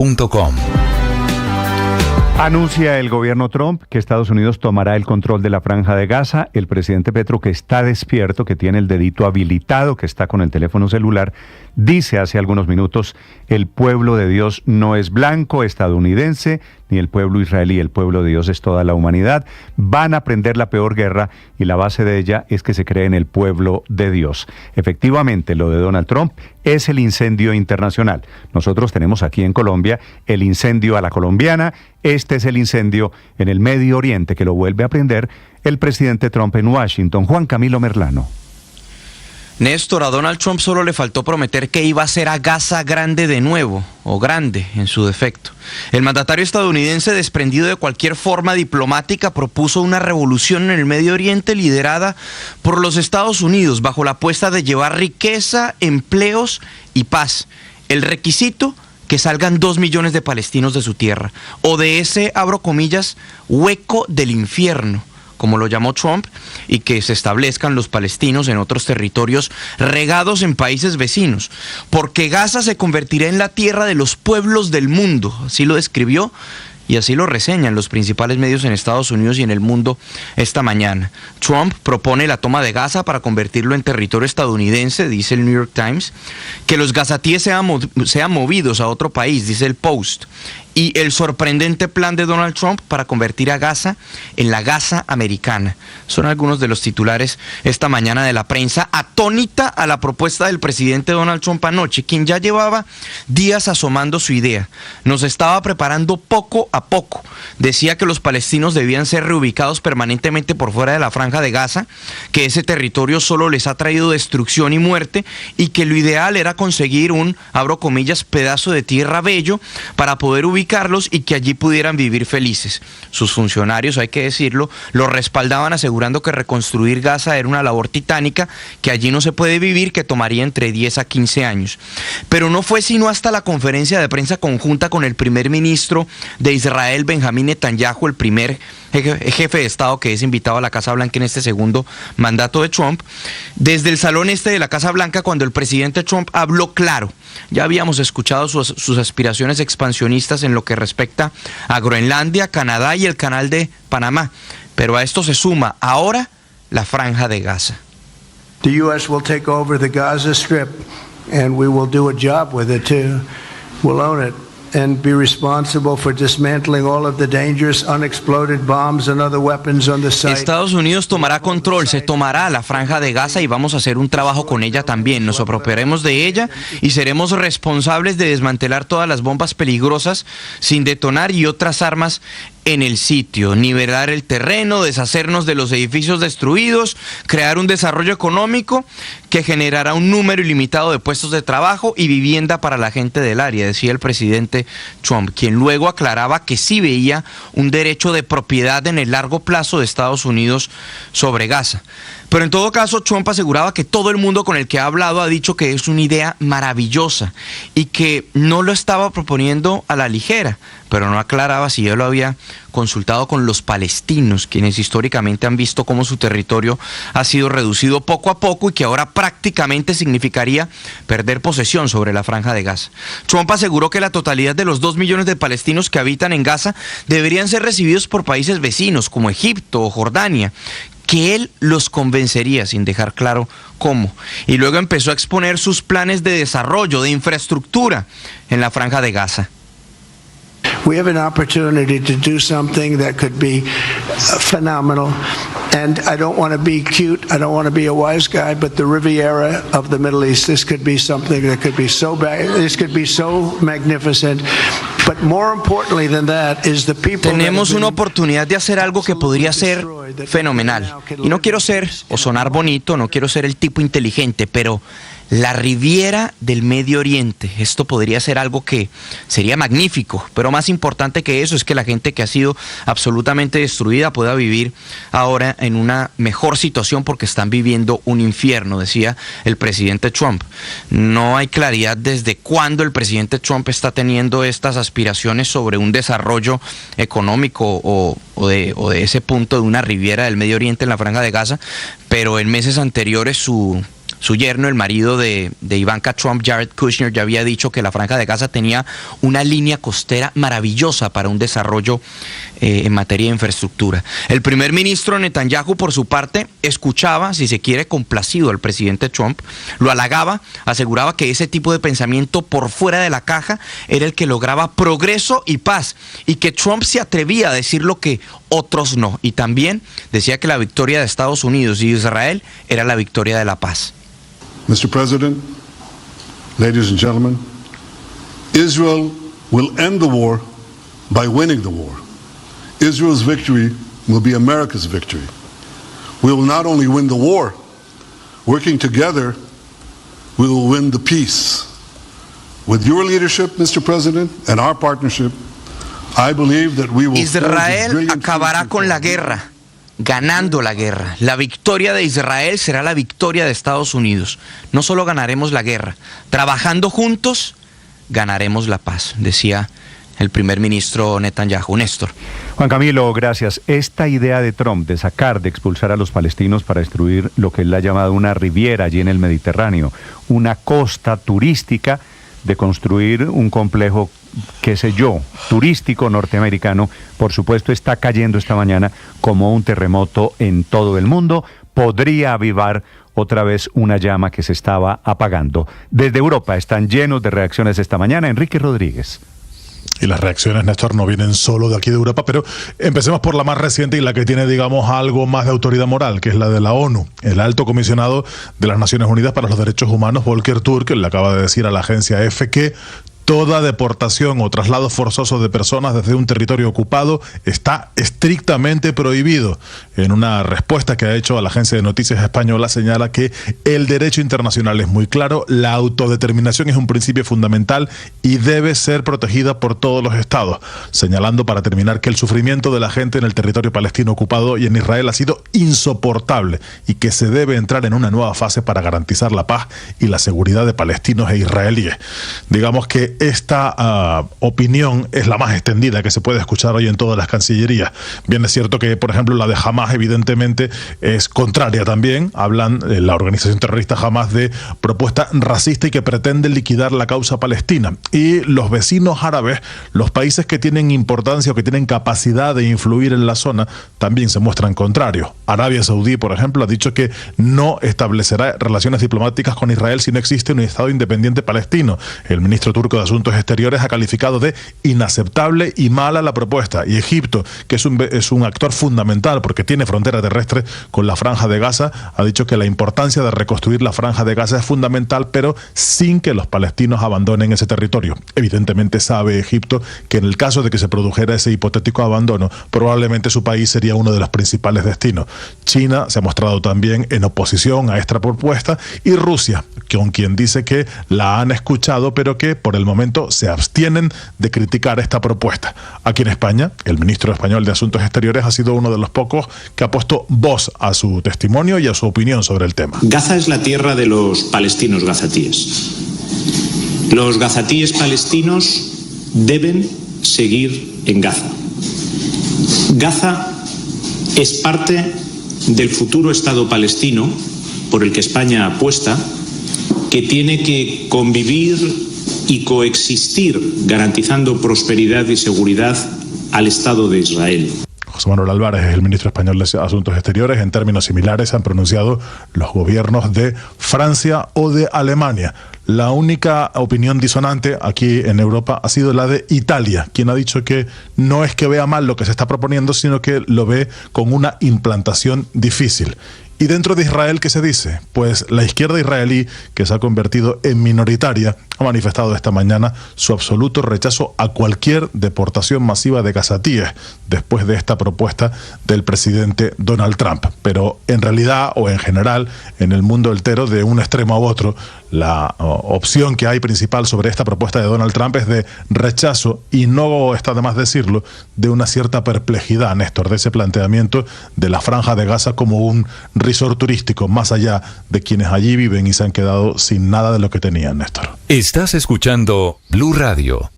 .com. Anuncia el gobierno Trump que Estados Unidos tomará el control de la Franja de Gaza. El presidente Petro, que está despierto, que tiene el dedito habilitado, que está con el teléfono celular, dice hace algunos minutos: el pueblo de Dios no es blanco, estadounidense, ni el pueblo israelí. El pueblo de Dios es toda la humanidad. Van a prender la peor guerra y la base de ella es que se cree en el pueblo de Dios. Efectivamente, lo de Donald Trump es el incendio internacional. Nosotros tenemos aquí en Colombia el incendio a la colombiana. Este es el incendio en el Medio Oriente que lo vuelve a prender el presidente Trump en Washington. Juan Camilo Merlano. Néstor, a Donald Trump solo le faltó prometer que iba a hacer a Gaza grande de nuevo, o grande en su defecto. El mandatario estadounidense, desprendido de cualquier forma diplomática, propuso una revolución en el Medio Oriente liderada por los Estados Unidos, bajo la apuesta de llevar riqueza, empleos y paz. El requisito: que salgan 2 millones de palestinos de su tierra, o de ese, abro comillas, hueco del infierno, como lo llamó Trump, y que se establezcan los palestinos en otros territorios regados en países vecinos, porque Gaza se convertirá en la tierra de los pueblos del mundo, así lo describió. Y así lo reseñan los principales medios en Estados Unidos y en el mundo esta mañana. Trump propone la toma de Gaza para convertirlo en territorio estadounidense, dice el New York Times, que los gazatíes sean movidos a otro país, dice el Post, y el sorprendente plan de Donald Trump para convertir a Gaza en la Gaza americana. Son algunos de los titulares esta mañana de la prensa, atónita a la propuesta del presidente Donald Trump anoche, quien ya llevaba días asomando su idea. Nos estaba preparando poco a poco. Decía que los palestinos debían ser reubicados permanentemente por fuera de la Franja de Gaza, que ese territorio solo les ha traído destrucción y muerte, y que lo ideal era conseguir un, abro comillas, pedazo de tierra bello para poder ubicarlos y que allí pudieran vivir felices. Sus funcionarios, hay que decirlo, lo respaldaban, asegurando que reconstruir Gaza era una labor titánica, que allí no se puede vivir, que tomaría entre 10 a 15 años. Pero no fue sino hasta la conferencia de prensa conjunta con el primer ministro de Israel, Benjamín Netanyahu, el primer jefe de Estado que es invitado a la Casa Blanca en este segundo mandato de Trump, desde el salón este de la Casa Blanca, cuando el presidente Trump habló claro. Ya habíamos escuchado sus aspiraciones expansionistas en lo que respecta a Groenlandia, Canadá y el Canal de Panamá, pero a esto se suma ahora la Franja de Gaza. The U.S. will take over the Gaza Strip and we will do a job with it too. We'll own it and be responsible for dismantling all of the dangerous unexploded bombs and other weapons on the site. Estados Unidos tomará control, se tomará la Franja de Gaza y vamos a hacer un trabajo con ella también. Nos apropiaremos de ella y seremos responsables de desmantelar todas las bombas peligrosas sin detonar y otras armas en el sitio, nivelar el terreno, deshacernos de los edificios destruidos, crear un desarrollo económico que generará un número ilimitado de puestos de trabajo y vivienda para la gente del área, decía el presidente Trump, quien luego aclaraba que sí veía un derecho de propiedad en el largo plazo de Estados Unidos sobre Gaza. Pero en todo caso, Trump aseguraba que todo el mundo con el que ha hablado ha dicho que es una idea maravillosa y que no lo estaba proponiendo a la ligera, pero no aclaraba si él lo había consultado con los palestinos, quienes históricamente han visto cómo su territorio ha sido reducido poco a poco y que ahora prácticamente significaría perder posesión sobre la Franja de Gaza. Trump aseguró que la totalidad de los 2 millones de palestinos que habitan en Gaza deberían ser recibidos por países vecinos como Egipto o Jordania, que él los convencería, sin dejar claro cómo. Y luego empezó a exponer sus planes de desarrollo, de infraestructura en la Franja de Gaza. We have an opportunity to do something that could be phenomenal. And I don't want to be cute, I don't want to be a wise guy, but the Riviera of the Middle East, this could be something that could be so bad, this could be so magnificent. But more importantly than that is the people. Tenemos una oportunidad de hacer algo que podría ser fenomenal. Y no quiero ser o sonar bonito, no quiero ser el tipo inteligente, pero la Riviera del Medio Oriente, esto podría ser algo que sería magnífico, pero más importante que eso es que la gente que ha sido absolutamente destruida pueda vivir ahora en una mejor situación, porque están viviendo un infierno, decía el presidente Trump. No hay claridad desde cuándo el presidente Trump está teniendo estas aspiraciones sobre un desarrollo económico o de ese punto de una Riviera del Medio Oriente en la Franja de Gaza, pero en meses anteriores su su yerno, el marido de Ivanka Trump, Jared Kushner, ya había dicho que la Franja de Gaza tenía una línea costera maravillosa para un desarrollo en materia de infraestructura. El primer ministro Netanyahu, por su parte, escuchaba, si se quiere, complacido al presidente Trump, lo halagaba, aseguraba que ese tipo de pensamiento por fuera de la caja era el que lograba progreso y paz, y que Trump se atrevía a decir lo que otros no. Y también decía que la victoria de Estados Unidos y Israel era la victoria de la paz. Mr. President, ladies and gentlemen, Israel will end the war by winning the war. Israel's victory will be America's victory. We will not only win the war, working together, we will win the peace. With your leadership, Mr. President, and our partnership, I believe that we will. Israel acabará con la guerra, ganando la guerra. La victoria de Israel será la victoria de Estados Unidos. No solo ganaremos la guerra, trabajando juntos, ganaremos la paz, decía el primer ministro Netanyahu. Néstor. Juan Camilo, gracias. Esta idea de Trump de sacar, de expulsar a los palestinos para destruir lo que él ha llamado una riviera allí en el Mediterráneo, una costa turística, de construir un complejo, qué sé yo, turístico norteamericano, por supuesto está cayendo esta mañana como un terremoto en todo el mundo. Podría avivar otra vez una llama que se estaba apagando. Desde Europa están llenos de reacciones esta mañana. Enrique Rodríguez. Y las reacciones, Néstor, no vienen solo de aquí de Europa, pero empecemos por la más reciente y la que tiene, digamos, algo más de autoridad moral, que es la de la ONU. El alto comisionado de las Naciones Unidas para los Derechos Humanos, Volker Turk, le acaba de decir a la agencia EFE que toda deportación o traslado forzoso de personas desde un territorio ocupado está estrictamente prohibido. En una respuesta que ha hecho a la agencia de noticias española, señala que el derecho internacional es muy claro, la autodeterminación es un principio fundamental y debe ser protegida por todos los estados, señalando para terminar que el sufrimiento de la gente en el territorio palestino ocupado y en Israel ha sido insoportable y que se debe entrar en una nueva fase para garantizar la paz y la seguridad de palestinos e israelíes. Digamos que esta opinión es la más extendida que se puede escuchar hoy en todas las cancillerías. Bien es cierto que, por ejemplo, la de Hamás evidentemente es contraria también. Hablan la organización terrorista Hamás de propuesta racista y que pretende liquidar la causa palestina. Y los vecinos árabes, los países que tienen importancia o que tienen capacidad de influir en la zona, también se muestran contrarios. Arabia Saudí, por ejemplo, ha dicho que no establecerá relaciones diplomáticas con Israel si no existe un Estado independiente palestino. El ministro turco de Asuntos Exteriores ha calificado de inaceptable y mala la propuesta. Y Egipto, que es un actor fundamental porque tiene frontera terrestre con la Franja de Gaza, ha dicho que la importancia de reconstruir la Franja de Gaza es fundamental, pero sin que los palestinos abandonen ese territorio. Evidentemente sabe Egipto que en el caso de que se produjera ese hipotético abandono, probablemente su país sería uno de los principales destinos. China se ha mostrado también en oposición a esta propuesta, y Rusia, con quien dice que la han escuchado, pero que por el momento se abstienen de criticar esta propuesta. Aquí en España, el ministro español de Asuntos Exteriores ha sido uno de los pocos que ha puesto voz a su testimonio y a su opinión sobre el tema. Gaza es la tierra de los palestinos gazatíes. Los gazatíes palestinos deben seguir en Gaza. Gaza es parte del futuro Estado palestino por el que España apuesta, que tiene que convivir y coexistir garantizando prosperidad y seguridad al Estado de Israel. José Manuel Álvarez es el ministro español de Asuntos Exteriores. En términos similares han pronunciado los gobiernos de Francia o de Alemania. La única opinión disonante aquí en Europa ha sido la de Italia, quien ha dicho que no es que vea mal lo que se está proponiendo, sino que lo ve con una implantación difícil. Y dentro de Israel, ¿qué se dice? Pues la izquierda israelí, que se ha convertido en minoritaria, ha manifestado esta mañana su absoluto rechazo a cualquier deportación masiva de gazatíes después de esta propuesta del presidente Donald Trump. Pero en realidad, o en general, en el mundo entero, de un extremo a otro, la opción que hay principal sobre esta propuesta de Donald Trump es de rechazo, y no está de más decirlo, de una cierta perplejidad, Néstor, de ese planteamiento de la Franja de Gaza como un resort turístico, más allá de quienes allí viven y se han quedado sin nada de lo que tenían, Néstor. Estás escuchando Blue Radio.